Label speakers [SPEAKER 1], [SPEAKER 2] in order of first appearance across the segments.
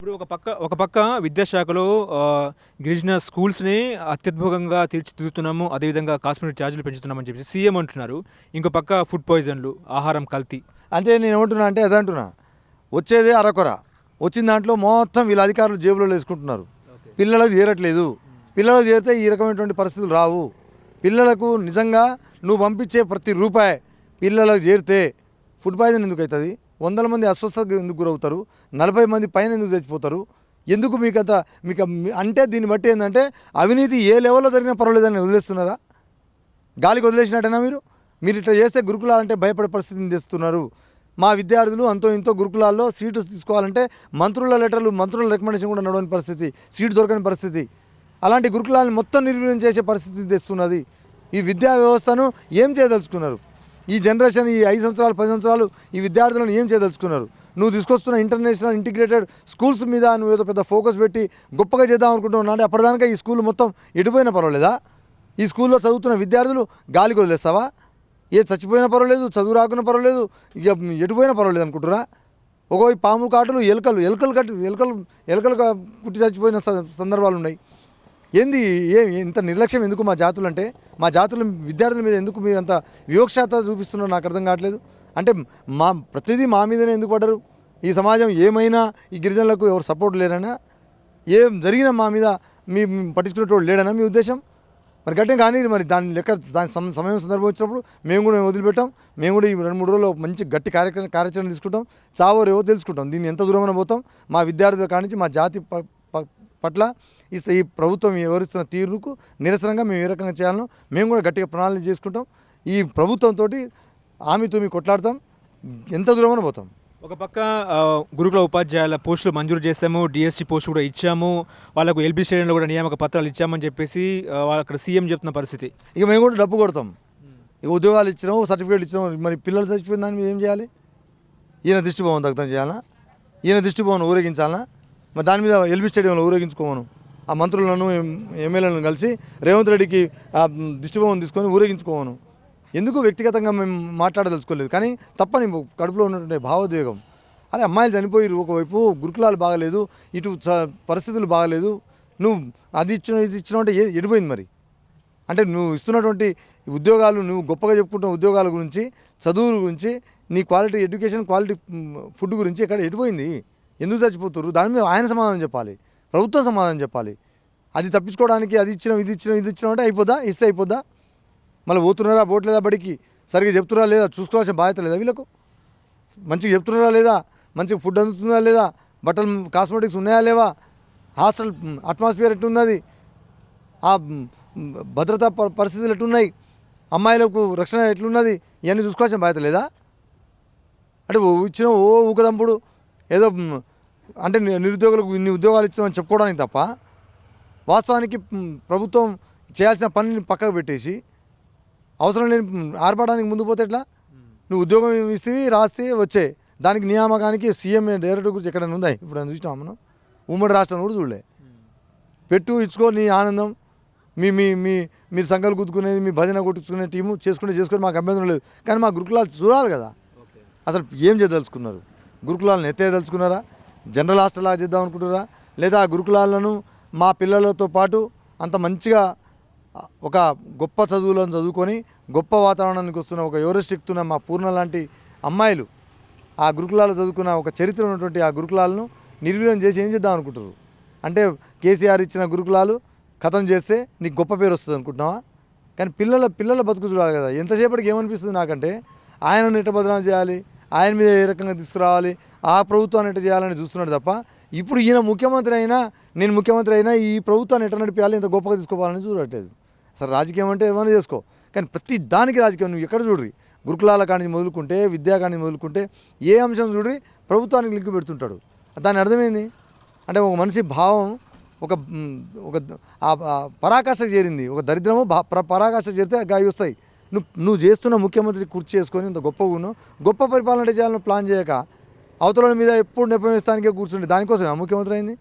[SPEAKER 1] ఇప్పుడు ఒక పక్క విద్యాశాఖలో గిరిజన స్కూల్స్‌ని అత్యద్భుతంగా తీర్చిదిద్దుతున్నాము. అదేవిధంగా కాస్మెటిక్ ఛార్జీలు పెంచుతున్నామని చెప్పేసి సీఎం అంటున్నారు. ఇంకో పక్క ఫుడ్ పాయిజన్‌లు, ఆహారం కల్తీ.
[SPEAKER 2] అంటే నేనేమంటున్నా అంటే అదే అంటున్నా. వచ్చేదే అరకొర. వచ్చిన దాంట్లో మొత్తం వీళ్ళ అధికారులు జేబులలో వేసుకుంటున్నారు. పిల్లలకు చేరట్లేదు. పిల్లలకు చేరితే ఈ రకమైనటువంటి పరిస్థితులు రావు. పిల్లలకు నిజంగా నువ్వు పంపించే ప్రతి రూపాయి పిల్లలకు చేరితే ఫుడ్ పాయిజన్ ఎందుకు అవుతుంది? 100 మంది అస్వస్థతకు ఎందుకు గురవుతారు? 40 మంది పైన ఎందుకు చచ్చిపోతారు? ఎందుకు మీకు అంటే దీన్ని బట్టి ఏంటంటే అవినీతి ఏ లెవెల్లో జరిగినా పర్వాలేదని వదిలేస్తున్నారా? గాలికి వదిలేసినట్టేనా మీరు ఇట్లా చేస్తే గురుకులాలంటే భయపడే పరిస్థితిని తెస్తున్నారు. మా విద్యార్థులు అంతో ఇంతో గురుకులాల్లో సీటు తీసుకోవాలంటే మంత్రుల లెటర్లు, మంత్రుల రికమెండేషన్ కూడా నడవని పరిస్థితి, సీటు దొరకని పరిస్థితి. అలాంటి గురుకులాలను మొత్తం నిర్వీర్యం చేసే పరిస్థితి తెస్తున్నది. ఈ విద్యా వ్యవస్థను ఏం చేయదలుచుకున్నారు? ఈ జనరేషన్, ఈ 5 సంవత్సరాలు 10 సంవత్సరాలు ఈ విద్యార్థులను ఏం చేయదలుచుకున్నారు? నువ్వు తీసుకొస్తున్న ఇంటర్నేషనల్ ఇంటిగ్రేటెడ్ స్కూల్స్ మీద నువ్వు ఏదో పెద్ద ఫోకస్ పెట్టి గొప్పగా చేద్దాం అనుకుంటున్నావు అంటే అప్పటిదాకా ఈ స్కూల్ మొత్తం ఎటుపోయినా పర్వాలేదా? ఈ స్కూల్లో చదువుతున్న విద్యార్థులు గాలికి వదిలేస్తావా? చచ్చిపోయినా పర్వాలేదు, చదువు రాకున్నా పర్వాలేదు, ఇక ఎటుపోయినా పర్వాలేదు అనుకుంటురా? ఈ పాము కాటులు, ఎలుకలు కుట్టి చచ్చిపోయిన సందర్భాలు ఉన్నాయి. ఏంది ఇంత నిర్లక్ష్యం ఎందుకు మా జాతులు అంటే? మా జాతుల విద్యార్థుల మీద ఎందుకు మీరు అంత వివక్షత చూపిస్తున్నారో నాకు అర్థం కావట్లేదు. అంటే ప్రతిదీ మా మీదనే ఎందుకు పడ్డరు? ఈ సమాజం ఏమైనా ఈ గిరిజనులకు ఎవరు సపోర్ట్ లేరనా? ఏం జరిగినా మా మీద మీ పట్టించుకునేటోడు లేడనా మీ ఉద్దేశం? మరి గట్టిగా కానీ మరి దాని సమయం సందర్భం వచ్చినప్పుడు మేము కూడా వదిలిపెట్టాం. మేము కూడా ఈ 2-3 రోజుల్లో మంచి గట్టి కార్యాచరణ తీసుకుంటాం. చావో రేవో తెలుసుకుంటాం. దీన్ని ఎంత దూరమైనా పోతాం. మా విద్యార్థుల కానించి మా జాతి పట్ల ఈ ప్రభుత్వం వివరిస్తున్న తీరుకు నిరసనంగా మేము ఏ రకంగా చేయాలనో మేము కూడా గట్టిగా ప్రణాళిక చేసుకుంటాం. ఈ ప్రభుత్వంతో ఆమె కొట్లాడతాం. ఎంత దూరమైనా పోతాం.
[SPEAKER 1] ఒక పక్క గురుకుల ఉపాధ్యాయుల పోస్టులు మంజూరు చేశాము, డిఎస్సి పోస్టు కూడా ఇచ్చాము, వాళ్ళకు ఎల్బీ స్టేడియంలో కూడా నియామక పత్రాలు ఇచ్చామని చెప్పేసి అక్కడ సీఎం చెప్తున్న పరిస్థితి.
[SPEAKER 2] ఇక మేము కూడా డబ్బు కొడతాం. ఇక ఉద్యోగాలు ఇచ్చినాము, సర్టిఫికేట్ ఇచ్చినాము. మరి పిల్లలు చచ్చిపోయిన దాన్ని మేము ఏం చేయాలి? ఈయన దృష్టిభవన్ దగ్ధం చేయాలా? ఈయన దృష్టిభవన్ ఊరేగించాలా? మరి దాని మీద ఎల్బీ స్టేడియంలో ఊరేగించుకోమను. ఆ మంత్రులను, ఎమ్మెల్యేలను కలిసి రేవంత్ రెడ్డికి దృష్టిభవన్ తీసుకొని ఊరేగించుకోమను. ఎందుకు వ్యక్తిగతంగా మేము మాట్లాడదలుచుకోలేదు, కానీ తప్పని కడుపులో ఉన్నటువంటి భావోద్వేగం. అరే అమ్మాయిలు చనిపోయారు, ఒకవైపు గురుకులాలు బాగలేదు, ఇటు పరిస్థితులు బాగలేదు, నువ్వు అది ఇది ఇచ్చినావు అంటే ఎడిపోయింది మరి. అంటే నువ్వు ఇస్తున్నటువంటి ఉద్యోగాలు, నువ్వు గొప్పగా చెప్పుకుంటున్న ఉద్యోగాల గురించి, చదువు గురించి, నీ క్వాలిటీ ఎడ్యుకేషన్, క్వాలిటీ ఫుడ్ గురించి ఎక్కడ ఎడిపోయింది? ఎందుకు చచ్చిపోతున్నారు? దాని మీద ఆయన సమాధానం చెప్పాలి, ప్రభుత్వం సమాధానం చెప్పాలి. అది తప్పించుకోవడానికి అది ఇచ్చినాం, ఇది ఇచ్చినాం అంటే అయిపోద్దా? ఇస్తే అయిపోద్దా? మళ్ళీ పోతున్నారా, పోవట్లేదా, బడికి సరిగ్గా చెప్తున్నారా లేదా చూసుకోవాల్సిన బాధ్యత లేదా వీళ్ళకు? మంచిగా చెప్తున్నారా లేదా? మంచిగా ఫుడ్ అందుతుందా లేదా? బట్టలు, కాస్మెటిక్స్ ఉన్నాయా లేవా? హాస్టల్ అట్మాస్ఫియర్ ఎట్టున్నది? ఆ భద్రతా పరిస్థితులు ఎట్టున్నాయి? అమ్మాయిలకు రక్షణ ఎట్లున్నది? ఇవన్నీ చూసుకోవాల్సిన బాధ్యత లేదా? అంటే ఇచ్చిన ఊకదంపుడు ఏదో అంటే నిరుద్యోగులకు ఇన్ని ఉద్యోగాలు ఇచ్చినామని చెప్పుకోవడానికి తప్ప వాస్తవానికి ప్రభుత్వం చేయాల్సిన పనిని పక్కకు పెట్టేసి అవసరం లేని ఆర్పడానికి ముందు పోతే ఎట్లా? నువ్వు ఉద్యోగం ఇస్తే రాస్తే వచ్చే దానికి నియామకానికి సీఎం డైరెక్టర్ గురించి ఎక్కడైనా ఉందా? ఇప్పుడు అని చూసినాం మనం. ఉమ్మడి రాష్ట్రం కూడా చూడలే. పెట్టు, ఇచ్చుకో, నీ ఆనందం. మీరు సంఘాలు గుద్దుకునేది, మీ భజన కొట్టుకునే టీము చేసుకొని మాకు అభ్యంతరం లేదు. కానీ మా గురుకులాలు చూడాలి కదా. అసలు ఏం చేయదలుచుకున్నారు? గురుకులాలను ఎత్తేయదలుచుకున్నారా? జనరల్ హాస్టల్ లాగా చేద్దాం అనుకుంటారా? లేదా ఆ గురుకులాలను మా పిల్లలతో పాటు అంత మంచిగా ఒక గొప్ప చదువులను చదువుకొని గొప్ప వాతావరణానికి వస్తున్న ఒక ఎవరెస్ట్ ఎక్కుతున్న మా పూర్ణ లాంటి అమ్మాయిలు ఆ గురుకులాలు చదువుకున్న ఒక చరిత్ర ఉన్నటువంటి ఆ గురుకులాలను నిర్వీర్యం చేసి ఏం చేద్దాం అనుకుంటారు? అంటే కేసీఆర్ ఇచ్చిన గురుకులాలు ఖతం చేస్తే నీకు గొప్ప పేరు వస్తుంది అనుకుంటున్నావా? కానీ పిల్లల బతుకు చూడాలి కదా. ఎంతసేపటికి ఏమనిపిస్తుంది నాకంటే, ఆయనను ఎట్ట బదనాలు చేయాలి, ఆయన మీద ఏ రకంగా తీసుకురావాలి, ఆ ప్రభుత్వాన్ని ఎట్ట చేయాలని చూస్తున్నాడు తప్ప ఇప్పుడు ఈయన ముఖ్యమంత్రి అయినా, నేను ముఖ్యమంత్రి అయినా ఈ ప్రభుత్వాన్ని ఎట్ట నడిపించాలి, ఇంత గొప్పగా తీసుకోవాలని చూడట్లేదు. అసలు రాజకీయం అంటే ఏమైనా చేసుకో, కానీ ప్రతి దానికి రాజకీయం. నువ్వు ఎక్కడ చూడ్రి, గురుకులాల కాడి మొదలుకుంటే, విద్యా కాడి మొదలుకుంటే ఏ అంశం చూడ్రి ప్రభుత్వానికి లింక్ పెడుతుంటాడు. దాని అర్థమైంది అంటే ఒక మనిషి భావం ఒక పరాకాష్ఠకు చేరింది. ఒక దరిద్రము పరాకాష్ఠకు చేరితే గాయ వస్తాయి. నువ్వు చేస్తున్న ముఖ్యమంత్రి కుర్చీ చేసుకొని ఇంత గొప్ప పరిపాలన చేయాలని ప్లాన్ చేయక అవతల మీద ఎప్పుడు నెపమిస్తానికే కూర్చుంటే దానికోసం ముఖ్యమంత్రి అయింది.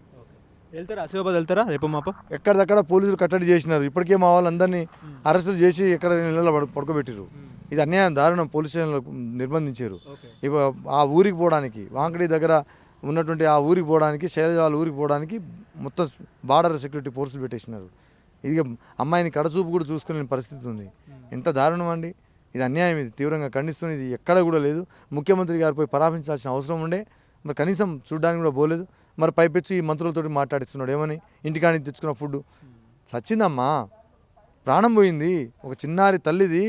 [SPEAKER 1] వెళ్తారా? ఆసిఫాబాద్ వెళ్తారా రేపు మాప?
[SPEAKER 2] ఎక్కడిదక్కడ పోలీసులు కట్టడి చేసినారు. ఇప్పటికే మా వాళ్ళందరినీ అరెస్టులు చేసి ఎక్కడ నెలలు పడుకోబెట్టారు. ఇది అన్యాయం, దారుణం. పోలీస్ స్టేషన్లో నిర్బంధించారు. ఆ ఊరికి పోవడానికి వాంకడి దగ్గర ఉన్నటువంటి ఆ ఊరికి పోవడానికి శైలజ వాళ్ళ ఊరికి పోవడానికి మొత్తం బార్డర్ సెక్యూరిటీ ఫోర్సులు పెట్టేసినారు. ఇది అమ్మాయిని కడచూపు కూడా చూసుకునే పరిస్థితి ఉంది. ఎంత దారుణం అండి, ఇది అన్యాయం, ఇది తీవ్రంగా ఖండిస్తుంది. ఇది ఎక్కడ కూడా లేదు. ముఖ్యమంత్రి గారు పోయి పరామర్శించాల్సిన అవసరం ఉండే, మరి కనీసం చూడడానికి కూడా పోలేదు. మరి పైపెచ్చి ఈ మంత్రులతో మాట్లాడిస్తున్నాడు ఏమని, ఇంటికానికి తెచ్చుకున్న ఫుడ్ చచ్చిందమ్మా, ప్రాణం పోయింది, ఒక చిన్నారి తల్లిది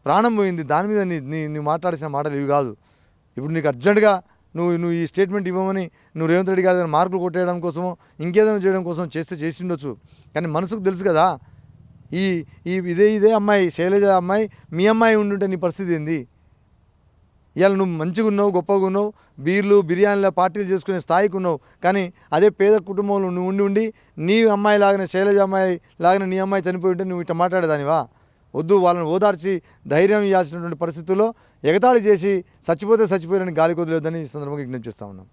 [SPEAKER 2] ప్రాణం పోయింది. దాని మీద నీ మాట్లాడిన మాటలు ఇవి కాదు. ఇప్పుడు నీకు అర్జెంటుగా నువ్వు ఈ స్టేట్మెంట్ ఇవ్వమని నువ్వు రేవంత్ రెడ్డి గారి దగ్గర మార్కులు కొట్టేయడం కోసమో ఇంకేదైనా చేయడం కోసం చేసి ఉండొచ్చు. కానీ మనసుకు తెలుసు కదా, ఇదే అమ్మాయి శైలజ అమ్మాయి మీ అమ్మాయి ఉండుంటే నీ పరిస్థితి ఏంది? ఇవాళ నువ్వు మంచిగా ఉన్నావు, గొప్పగా ఉన్నావు, బీర్లు బిర్యానీల పార్టీలు చేసుకునే స్థాయికి ఉన్నావు. కానీ అదే పేద కుటుంబంలో నువ్వు ఉండి నీ అమ్మాయి లాగానే శైలజ అమ్మాయి లాగానే నీ అమ్మాయి చనిపోయి ఉంటే నువ్వు ఇట్లా మాట్లాడేదానివా? వద్దు, వాళ్ళని ఓదార్చి ధైర్యం ఇవ్వాల్సినటువంటి పరిస్థితుల్లో ఎగతాళి చేసి చచ్చిపోతే చచ్చిపోయారని గాలి కొదిలేదని ఈ సందర్భంగా విజ్ఞప్తి చేస్తా ఉన్నాం.